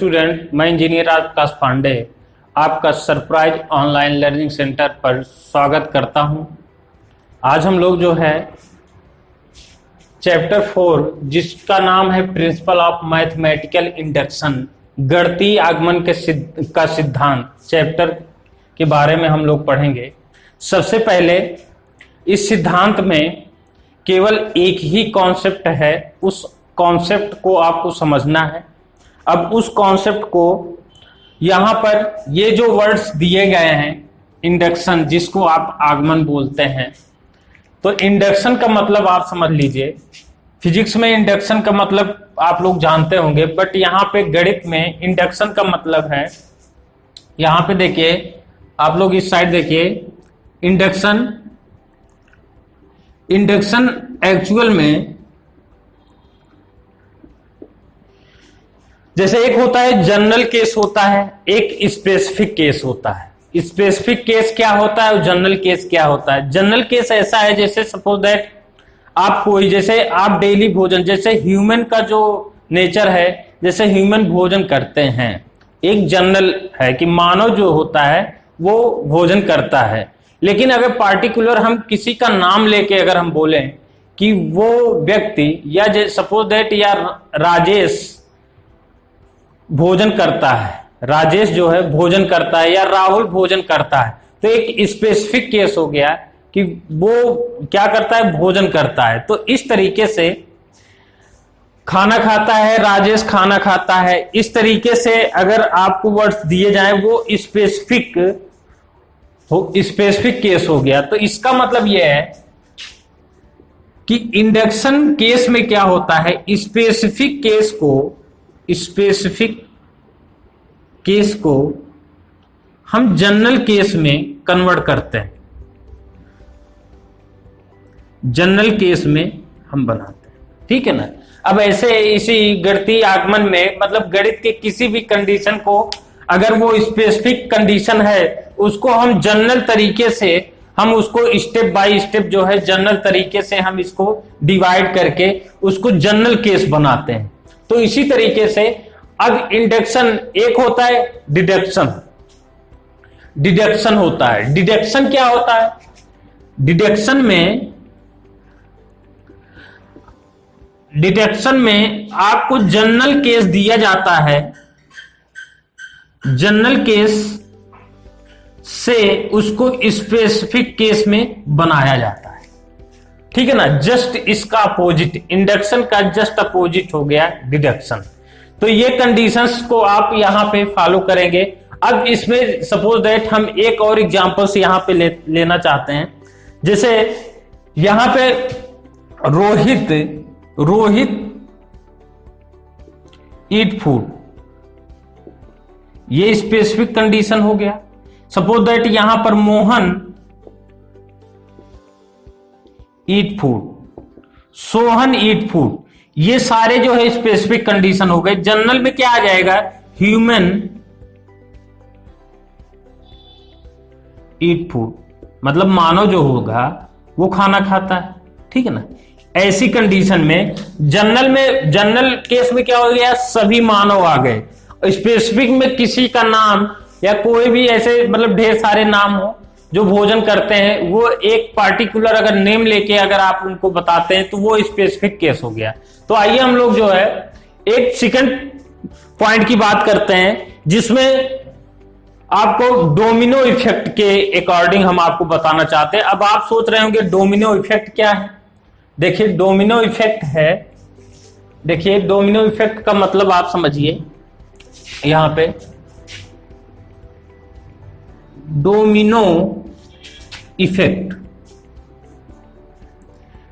Student, मैं engineer आकाश पांडे आपका surprise online learning centre पर स्वागत करता हूं। आज हम लोग जो है चैप्टर 4 जिसका नाम है प्रिंसिपल ऑफ मैथमेटिकल इंडक्शन, गणितीय आगमन का सिद्धांत, चैप्टर के बारे में हम लोग पढ़ेंगे। सबसे पहले इस सिद्धांत में केवल एक ही कॉन्सेप्ट है, उस कॉन्सेप्ट को आपको समझना है। अब उस कॉन्सेप्ट को यहाँ पर ये जो वर्ड्स दिए गए हैं, इंडक्शन जिसको आप आगमन बोलते हैं, तो इंडक्शन का मतलब आप समझ लीजिए। फिजिक्स में इंडक्शन का मतलब आप लोग जानते होंगे, बट यहाँ पे गणित में इंडक्शन का मतलब है, यहाँ पे देखिए, आप लोग इस साइड देखिए, इंडक्शन एक्चुअल में जैसे एक होता है जनरल केस होता है, एक स्पेसिफिक केस होता है। स्पेसिफिक केस क्या होता है और जनरल केस क्या होता है? जनरल केस ऐसा है जैसे सपोज दैट आप कोई, जैसे आप डेली भोजन, जैसे ह्यूमन का जो नेचर है, जैसे ह्यूमन भोजन करते हैं, एक जनरल है कि मानव जो होता है वो भोजन करता है। लेकिन अगर पार्टिकुलर हम किसी का नाम लेके अगर हम बोलें कि वो व्यक्ति, या सपोज दैट या राजेश भोजन करता है, राजेश जो है भोजन करता है, या राहुल भोजन करता है, तो एक स्पेसिफिक केस हो गया कि वो क्या करता है, भोजन करता है। तो इस तरीके से खाना खाता है, राजेश खाना खाता है, इस तरीके से अगर आपको वर्ड्स दिए जाए वो स्पेसिफिक केस हो गया। तो इसका मतलब यह है कि इंडक्शन केस में क्या होता है, स्पेसिफिक केस को हम जनरल केस में कन्वर्ट करते हैं, जनरल केस में हम बनाते हैं, ठीक है ना। अब ऐसे इसी गणितीय आगमन में, मतलब गणित के किसी भी कंडीशन को, अगर वो स्पेसिफिक कंडीशन है, उसको हम जनरल तरीके से, हम उसको स्टेप बाय स्टेप जो है जनरल तरीके से हम इसको डिवाइड करके उसको जनरल केस बनाते हैं। तो इसी तरीके से अब इंडक्शन एक होता है, डिडक्शन होता है। डिडक्शन क्या होता है? डिडक्शन में आपको जनरल केस दिया जाता है, जनरल केस से उसको स्पेसिफिक केस में बनाया जाता है, ठीक है ना। जस्ट इसका अपोजिट, इंडक्शन का जस्ट अपोजिट हो गया डिडक्शन। तो ये कंडीशंस को आप यहां पे फॉलो करेंगे। अब इसमें सपोज दैट हम एक और एग्जांपल से यहां पे लेना चाहते हैं। जैसे यहां पे रोहित ईट फूड, ये स्पेसिफिक कंडीशन हो गया। सपोज दैट यहां पर Mohan eat food, Sohan eat food, ये सारे जो है स्पेसिफिक कंडीशन हो गए। जनरल में क्या आ जाएगा, ह्यूमन ईट फूड, मतलब मानव जो होगा वो खाना खाता है, ठीक है ना। ऐसी कंडीशन में जनरल केस में क्या हो गया, सभी मानव आ गए। स्पेसिफिक में किसी का नाम या कोई भी ऐसे, मतलब ढेर सारे नाम हो जो भोजन करते हैं, वो एक पार्टिकुलर अगर नेम लेके अगर आप उनको बताते हैं तो वो स्पेसिफिक केस हो गया। तो आइए हम लोग जो है एक सेकंड पॉइंट की बात करते हैं, जिसमें आपको डोमिनो इफेक्ट के अकॉर्डिंग हम आपको बताना चाहते हैं। अब आप सोच रहे होंगे डोमिनो इफेक्ट क्या है। देखिए डोमिनो इफेक्ट है, देखिए डोमिनो इफेक्ट का मतलब आप समझिए, यहां पे डोमिनो इफेक्ट,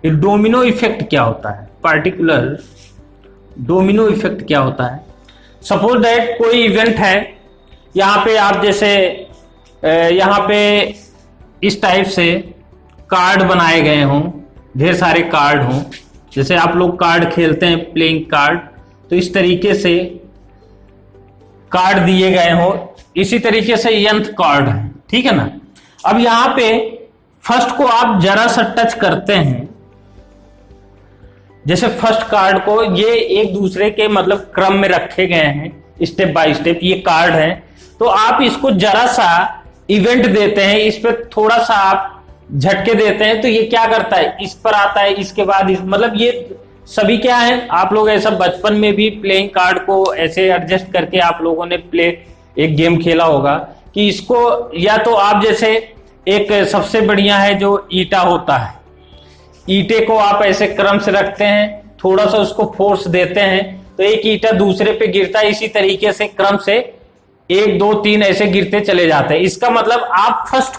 डोमिनो इफेक्ट क्या होता है, पार्टिकुलर डोमिनो इफेक्ट क्या होता है। सपोज दैट कोई इवेंट है, यहां पे आप जैसे यहां पे इस टाइप से कार्ड बनाए गए हों, ढेर सारे कार्ड हों, जैसे आप लोग कार्ड खेलते हैं, प्लेइंग कार्ड, तो इस तरीके से कार्ड दिए गए हों, इसी तरीके से यंत्र कार्ड है, ठीक है ना। अब यहां पे फर्स्ट को आप जरा सा टच करते हैं, जैसे फर्स्ट कार्ड को ये एक दूसरे के मतलब क्रम में रखे गए हैं, स्टेप बाय स्टेप ये कार्ड है। तो आप इसको जरा सा इवेंट देते हैं, इस पर थोड़ा सा आप झटके देते हैं तो ये क्या करता है, इस पर आता है, इसके बाद मतलब ये सभी क्या है, आप लोग ऐसा बचपन में भी प्लेइंग कार्ड को ऐसे एडजस्ट करके आप लोगों ने एक गेम खेला होगा कि इसको या तो आप जैसे एक सबसे बढ़िया है जो ईटा होता है, ईटे को आप ऐसे क्रम से रखते हैं, थोड़ा सा उसको फोर्स देते हैं तो एक ईटा दूसरे पे गिरता है, इसी तरीके से क्रम से 1 2 3 ऐसे गिरते चले जाते हैं। इसका मतलब आप फर्स्ट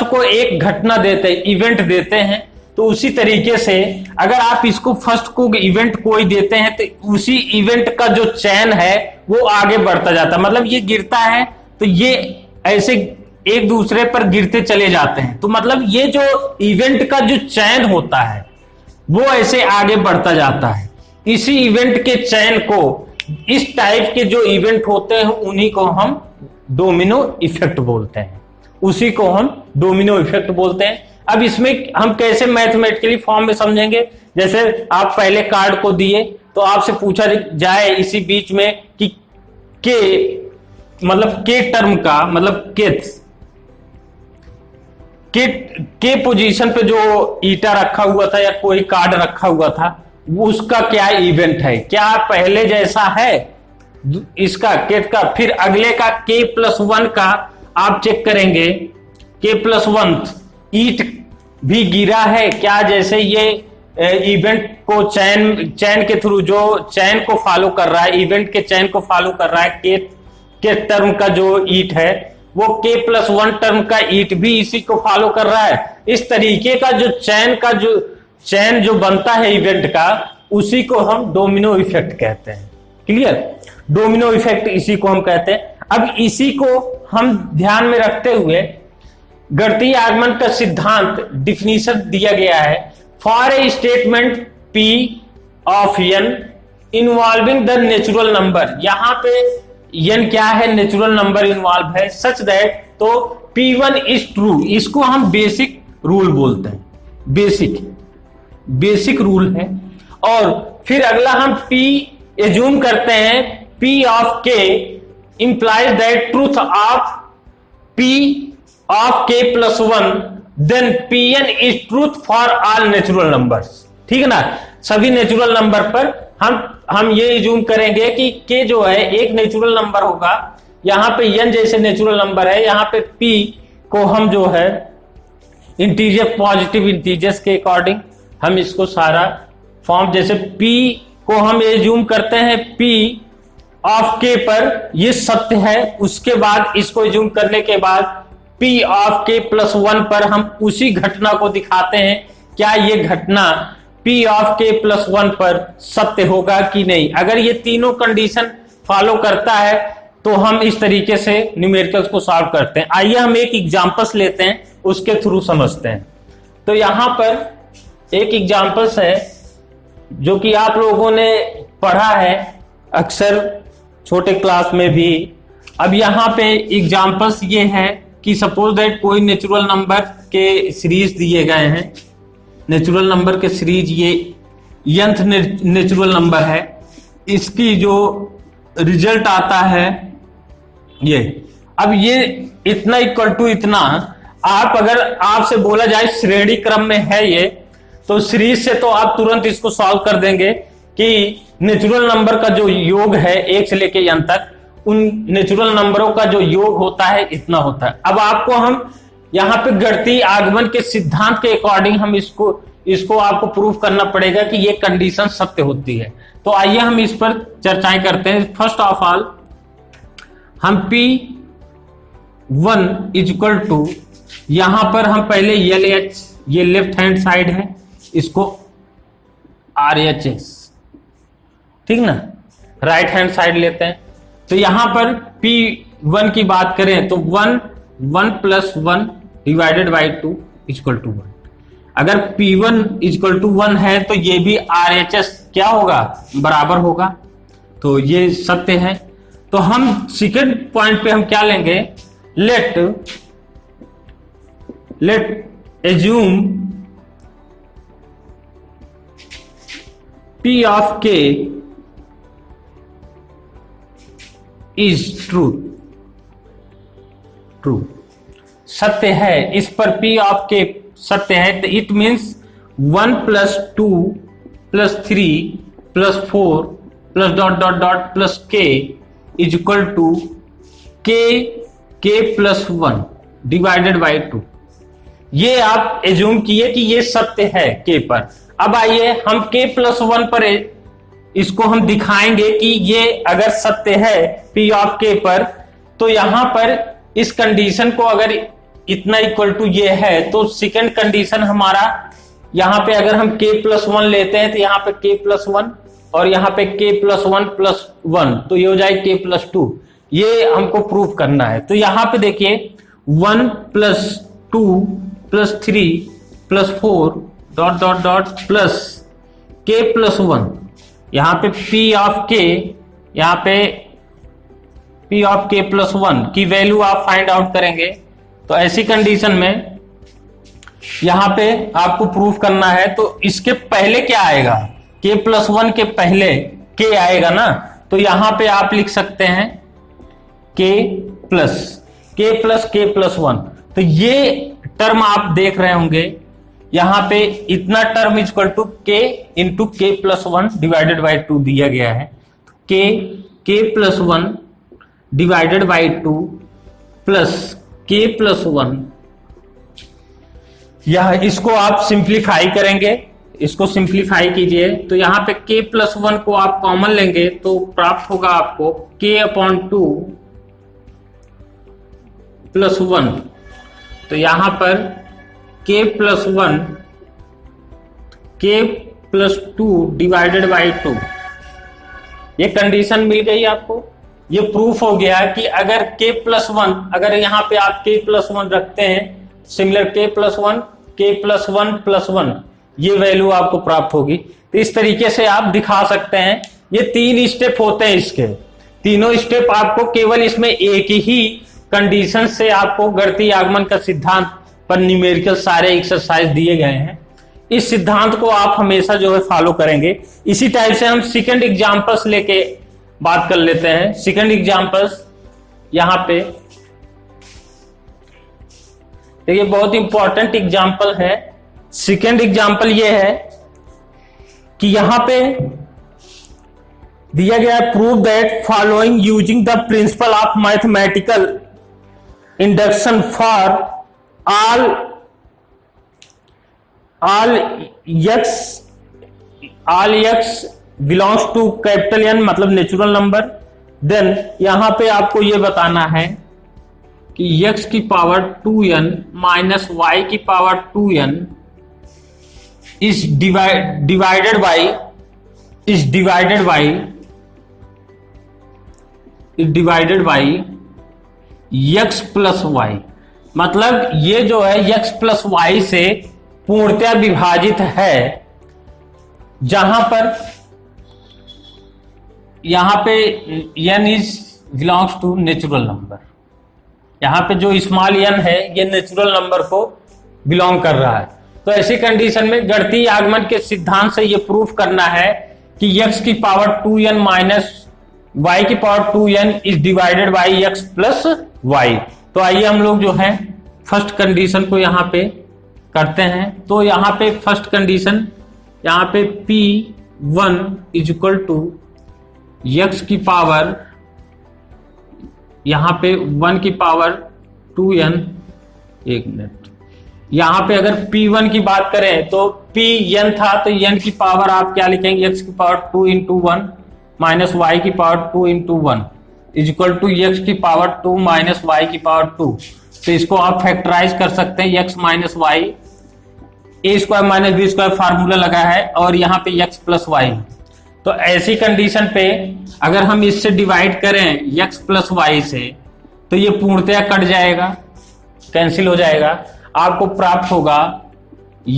को एक घटना देते हैं, इवेंट देते हैं। तो उसी तरीके से अगर आप इसको फर्स्ट को इवेंट कोई देते हैं तो उसी इवेंट का जो चैन है वो आगे बढ़ता जाता है। मतलब ये गिरता है तो ये ऐसे एक दूसरे पर गिरते चले जाते हैं। तो मतलब ये जो इवेंट का जो चैन होता है वो ऐसे आगे बढ़ता जाता है। इसी इवेंट के चैन को, इस टाइप के जो इवेंट होते हैं उन्हीं को हम डोमिनो इफेक्ट बोलते हैं, उसी को हम डोमिनो इफेक्ट बोलते हैं। अब इसमें हम कैसे मैथमेटिकली फॉर्म में समझेंगे, जैसे आप पहले कार्ड को दिए तो आपसे पूछा जाए इसी बीच में कि के टर्म का मतलब के पोजीशन पे जो ईटा रखा हुआ था या कोई कार्ड रखा हुआ था उसका क्या इवेंट है, क्या पहले जैसा है इसका केट का, फिर अगले का k+1 का आप चेक करेंगे, k+1 ईट भी गिरा है क्या, जैसे ये इवेंट को चैन के थ्रू जो चैन को फॉलो कर रहा है, इवेंट के चैन को फॉलो कर रहा है, के टर्म का जो ईट है वो k+1 टर्म का ईट भी इसी को फॉलो कर रहा है। इस तरीके का जो चैन जो बनता है इवेंट का, उसी को हम डोमिनो इफेक्ट कहते हैं। क्लियर, डोमिनो इफेक्ट इसी को हम कहते हैं। अब इसी को हम ध्यान में रखते हुए गणितीय आगमन का सिद्धांत डिफिनीशन दिया गया है, for a statement P of n involving the natural number. यहां पे n क्या है, नेचुरल नंबर इन्वॉल्व है, सच दैट तो P1 इज ट्रू, इसको हम बेसिक रूल बोलते हैं, बेसिक रूल है। और फिर अगला हम P एज्यूम करते हैं, P of K implies that truth of P of k+1 then Pn is truth for all natural numbers. ठीक है ना, सभी नेचुरल नंबर पर हम ये एज्यूम करेंगे कि k जो है एक नेचुरल नंबर होगा, यहां पे n जैसे नेचुरल नंबर है, यहां पे P को हम जो है इंटीजर, पॉजिटिव इंटीजर्स के अकॉर्डिंग हम इसको सारा फॉर्म, जैसे P को हम एज्यूम करते हैं P ऑफ K पर ये सत्य है, उसके बाद इसको एज्यूम करने के बाद P ऑफ k+1 पर हम उसी घटना को दिखाते हैं, क्या ये घटना P ऑफ k+1 पर सत्य होगा कि नहीं। अगर ये तीनों कंडीशन फॉलो करता है तो हम इस तरीके से न्यूमेरिकल्स को सॉल्व करते हैं। आइए हम एक एग्जांपल्स लेते हैं, उसके थ्रू समझते हैं। तो यहां पर एक एग्जांपल्स है जो कि आप लोगों ने पढ़ा है अक्सर छोटे क्लास में भी। अब यहां पे एग्जांपल्स ये है कि सपोज दैट कोई नेचुरल नंबर के सीरीज दिए गए हैं, नेचुरल नंबर के सीरीज ये nth नेचुरल नंबर है, इसकी जो रिजल्ट आता है ये, अब ये इतना इक्वल टू इतना, आप अगर आपसे बोला जाए श्रेणी क्रम में है ये, तो सीरीज से तो आप तुरंत इसको सॉल्व कर देंगे कि नेचुरल नंबर का जो योग है 1 से लेके n तक, उन नेचुरल नंबरों का जो योग होता है इतना होता है। अब आपको हम यहाँ पे गणितीय आगमन के सिद्धांत के अकॉर्डिंग हम इसको आपको प्रूफ करना पड़ेगा कि ये कंडीशन सत्य होती है। तो आइए हम इस पर चर्चाएं करते हैं। फर्स्ट ऑफ ऑल हम P1 इक्वल टू, यहां पर हम पहले LH, ये लेफ्ट हैंड साइड है, इसको RHS, ठीक ना, राइट हैंड साइड लेते हैं। तो यहां पर P1 की बात करें तो 1 + 1 डिवाइडेड बाई 2 इक्वल टू 1। अगर P1 इक्वल टू 1 है तो ये भी RHS क्या होगा, बराबर होगा, तो ये सत्य है। तो हम सेकंड पॉइंट पे हम क्या लेंगे, late assume P of K is true, true सत्य है, इस पर P ऑफ के सत्य है, तो it means 1 + 2 + 3 + 4 + dot dot dot plus K is equal to K + 1 divided by 2। ये आप एज्यूम किए कि ये सत्य है K पर। अब आइए हम K + 1 पर इसको हम दिखाएंगे कि ये अगर सत्य है P ऑफ K पर, तो यहां पर इस कंडीशन को अगर इतना इक्वल टू ये है, तो सेकंड कंडीशन हमारा यहां पे अगर हम K + 1 लेते हैं तो यहां पे K + 1 और यहां पे K + 1 + 1, तो ये हो जाए K + 2। ये हमको प्रूफ करना है। तो यहां पे देखिए 1 + 2 + 3 + 4 dot dot dot plus K + 1, यहां पे P ऑफ K, यहां पे P ऑफ K + 1 की वैल्यू आप फाइंड आउट करेंगे। तो ऐसी कंडीशन में यहां पे आपको प्रूफ करना है, तो इसके पहले क्या आएगा, K + 1 के पहले K आएगा ना, तो यहां पे आप लिख सकते हैं K + 1। तो ये टर्म आप देख रहे होंगे, यहां पे इतना term equal to K × K + 1 divided by 2 दिया गया है। K + 1 divided by 2 plus K + 1, यह इसको आप सिंप्लीफाई करेंगे, इसको सिंप्लीफाई कीजिए। तो यहां पे K + 1 को आप कॉमन लेंगे तो प्राप्त होगा आपको K/2 + 1। तो यहां पर K + 2 डिवाइडेड बाई 2, ये कंडीशन मिल गई आपको। ये प्रूफ हो गया कि अगर K + 1, अगर यहां पे आप K + 1 रखते हैं, सिमिलर K + 1 + 1, ये वैल्यू आपको प्राप्त होगी। तो इस तरीके से आप दिखा सकते हैं। ये 3 स्टेप होते हैं, इसके तीनों स्टेप आपको केवल इसमें एक ही कंडीशन से आपको गणितीय आगमन का सिद्धांत पर न्यूमेरिकल सारे एक्सरसाइज दिए गए हैं। इस सिद्धांत को आप हमेशा जो है फॉलो करेंगे। इसी टाइप से हम सेकंड एग्जांपल्स लेके बात कर लेते हैं। सेकंड एग्जांपल्स यहां पे देखिए, बहुत इंपॉर्टेंट एग्जांपल है। सेकंड एग्जांपल ये है कि यहां पे दिया गया है, prove that following using the principle of mathematical induction for all x belongs to N, मतलब नेचुरल नंबर। देन यहां पे आपको ये बताना है कि x की पावर 2n माइनस y की power 2n is divided by x + y, मतलब ये जो है x + y से पूर्णतः विभाजित है, जहां पर यहां पे n is belongs to natural number. यहां पे जो स्मॉल n है ये नेचुरल नंबर को बिलोंग कर रहा है। तो ऐसी कंडीशन में गणितीय आगमन के सिद्धांत से ये प्रूफ करना है कि x की पावर 2n माइनस y की power 2n is divided by x + y। तो आइए हम लोग जो है फर्स्ट कंडीशन को यहां पे करते हैं। तो यहां पे फर्स्ट कंडीशन, यहां पे P1 is equal to x की पावर, यहां पे 1 की पावर 2n, एक मिनट, यहां पे अगर P1 की बात करें तो Pn था, तो n की पावर आप क्या लिखेंगे, x की पावर 2 × 1 माइनस y की power 2 × 1 is equal to x की पावर 2 माइनस y की पावर 2। तो इसको आप फैक्टराइज कर सकते हैं, x minus y, a² minus b² formula लगा है और यहाँ पे x + y। तो ऐसी कंडीशन पे अगर हम इससे डिवाइड करें x + y से, तो ये पूर्णतया कट जाएगा, कैंसिल हो जाएगा, आपको प्राप्त होगा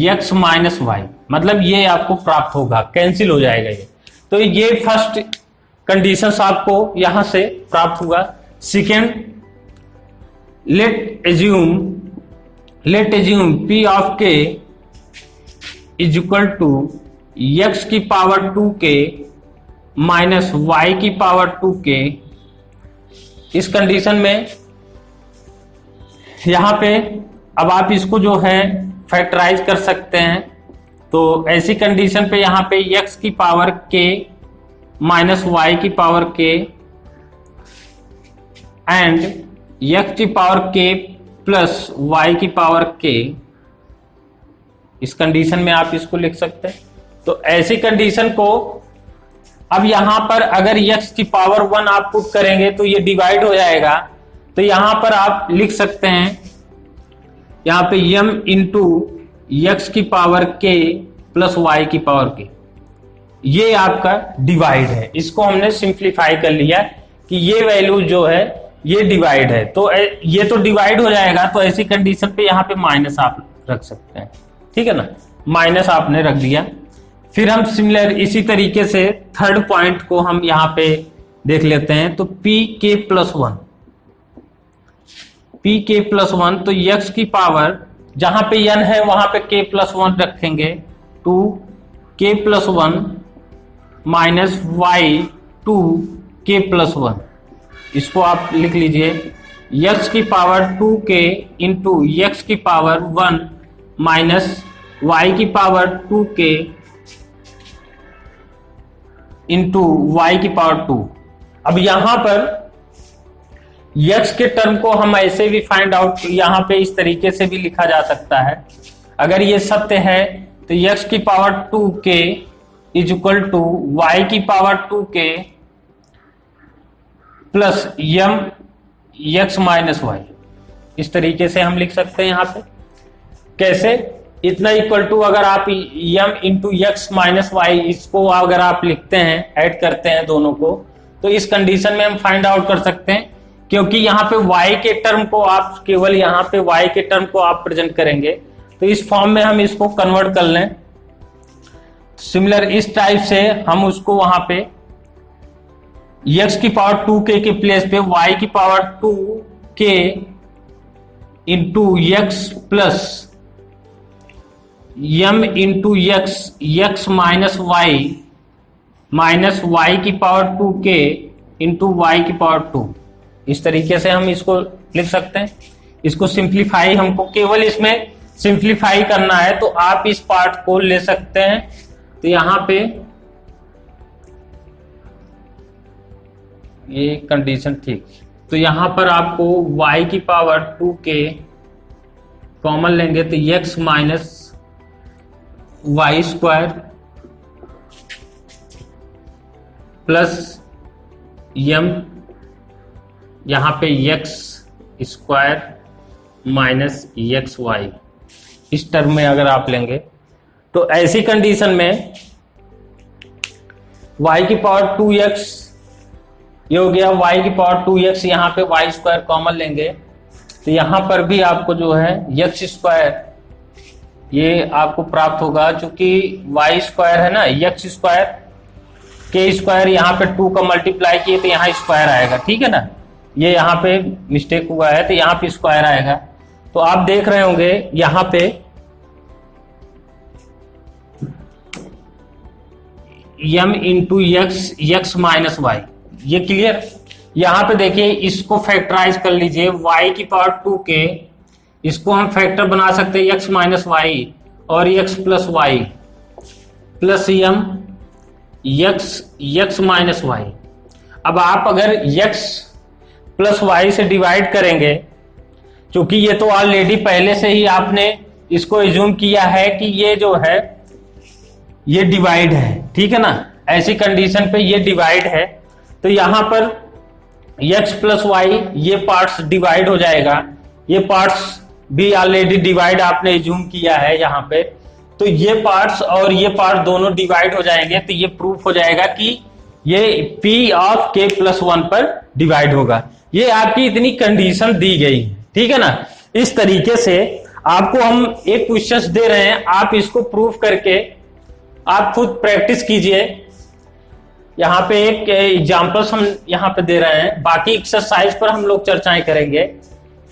x - y, मतलब ये आपको प्राप्त होगा, कैंसिल हो जाएगा ये। तो ये फर्स्ट कंडीशंस आपको यहां से प्राप्त हुआ। Second, let assume P of K is equal to x की पावर 2k माइनस y की पावर 2k इस कंडीशन में यहां पे अब आप इसको जो है फैक्टराइज कर सकते हैं। तो ऐसी कंडीशन पे यहां पे x की पावर k माइनस y की पावर k एंड x की पावर k प्लस y की पावर k, इस कंडीशन में आप इसको लिख सकते हैं। तो ऐसी कंडीशन को अब यहां पर अगर x की पावर 1 आप पुट करेंगे तो ये डिवाइड हो जाएगा। तो यहां पर आप लिख सकते हैं यहां पे m इंटू एक्स की पावर k प्लस y की पावर k, ये आपका डिवाइड है। इसको हमने सिंप्लीफाई कर लिया कि ये वैल्यू जो है ये डिवाइड है, तो ये तो डिवाइड हो जाएगा। तो ऐसी कंडीशन पे यहाँ पे माइनस आप रख सकते हैं, ठीक है ना, माइनस आपने रख दिया। फिर हम सिमिलर इसी तरीके से थर्ड पॉइंट को हम यहाँ पे देख लेते हैं। तो पी के प्लस 1, पी के प्लस 1, तो x की पावर जहां पे n है वहां पे k प्लस 1 रखेंगे, टू के प्लस 1 माइनस y टू के प्लस 1, इसको आप लिख लीजिए x की पावर 2k इंटू एक्स की पावर 1 माइनस y की पावर 2k इंटू वाई की पावर 2। अब यहां पर x के टर्म को हम ऐसे भी फाइंड आउट यहां पे इस तरीके से भी लिखा जा सकता है। अगर ये सत्य है तो x की power 2k is equal to y की power 2k plus m x minus y, इस तरीके से हम लिख सकते हैं। यहां पे कैसे, इतना इक्वल टू अगर आप m into x minus y इसको अगर आप लिखते हैं, ऐड करते हैं दोनों को, तो इस कंडीशन में हम फाइंड आउट कर सकते हैं। क्योंकि यहाँ पे y के टर्म को आप केवल यहाँ पे y के टर्म को आप प्रेजेंट करेंगे, तो इस फॉर्म में हम इसको कन्वर्ट कर लें। सिमिलर इस टाइप से हम उसको वहां पे x की पावर 2k के प्लेस पे y की power 2k into x plus m into x minus y की पावर 2k इंटू वाई की पावर 2, इस तरीके से हम इसको लिख सकते हैं। इसको सिंप्लीफाई, हमको केवल इसमें सिंप्लीफाई करना है, तो आप इस पार्ट को ले सकते हैं। तो यहां पे ये कंडीशन ठीक, तो यहां पर आपको y की पावर 2k कॉमन लेंगे तो x minus y square plus m यहां पे x square minus x y, इस टर्म में अगर आप लेंगे तो ऐसी कंडीशन में y की पावर 2x ये हो गया, y की पावर 2x, यहाँ पे वाई स्क्वायर कॉमन लेंगे तो यहां पर भी आपको जो है एक्स स्क्वायर ये आपको प्राप्त होगा। चूंकि वाई स्क्वायर है ना, एक्स स्क्वायर के स्क्वायर यहाँ पे 2 का मल्टीप्लाई किए तो यहाँ स्क्वायर आएगा, ठीक है ना, ये यहाँ पे मिस्टेक हुआ है तो यहाँ पे स्क्वायर आएगा। तो आप देख रहे होंगे यहाँ पे m into x minus y, ये क्लियर। यहाँ पे देखिए इसको फैक्टराइज कर लीजिए, y की पावर 2k, इसको हम फैक्टर बना सकते हैं x माइनस वाई और x plus y plus m x minus y. अब आप अगर x प्लस वाई से डिवाइड करेंगे, क्योंकि ये तो ऑलरेडी पहले से ही आपने इसको एज्यूम किया है कि ये जो है ये डिवाइड है, ठीक है ना, ऐसी कंडीशन पे ये डिवाइड है। तो यहां पर x प्लस वाई ये पार्ट्स डिवाइड हो जाएगा, ये पार्ट्स भी ऑलरेडी डिवाइड आपने एज्यूम किया है यहाँ पे, तो ये पार्ट्स और ये पार्ट दोनों डिवाइड हो जाएंगे। तो ये प्रूफ हो जाएगा कि ये p ऑफ k प्लस 1 पर डिवाइड होगा। ये आपकी इतनी कंडीशन दी गई, ठीक है ना। इस तरीके से आपको हम एक क्वेश्चन दे रहे हैं, आप इसको प्रूफ करके आप खुद प्रैक्टिस कीजिए। यहाँ पे एक एग्जांपल्स हम यहाँ पे दे रहे हैं, बाकी एक्सरसाइज पर हम लोग चर्चाएं करेंगे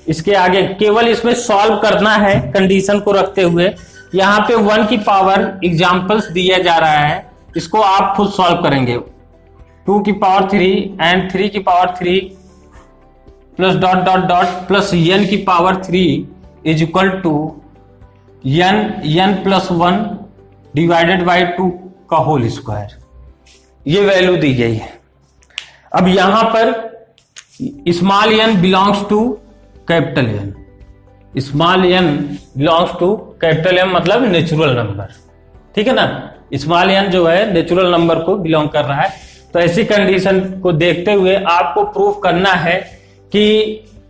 इसके आगे। केवल इसमें सॉल्व करना है कंडीशन को रखते हुए। यहाँ पे 1 की पावर एग्जांपल्स दिया जा रहा है, इसको आप खुद सॉल्व करेंगे। 2 की पावर 3 एंड 3 की power 3 plus dot dot dot plus n की power 3 is equal to n plus 1 divided by 2 का होल स्क्वायर, ये वैल्यू दी गई है। अब यहां पर small n belongs to capital N, small n belongs to capital M मतलब नेचुरल नंबर, ठीक है ना। स्मॉल n जो है नेचुरल नंबर को बिलोंग कर रहा है। तो ऐसी कंडीशन को देखते हुए आपको प्रूफ करना है कि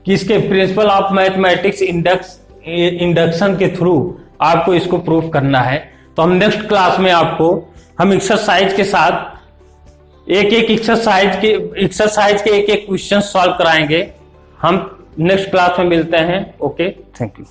किसके प्रिंसिपल ऑफ मैथमेटिक्स इंडक्शन के थ्रू आपको इसको प्रूफ करना है। तो हम नेक्स्ट क्लास में आपको हम एक्सरसाइज के साथ एक एक्सरसाइज के एक क्वेश्चन सॉल्व कराएंगे। हम नेक्स्ट क्लास में मिलते हैं। Okay, thank you.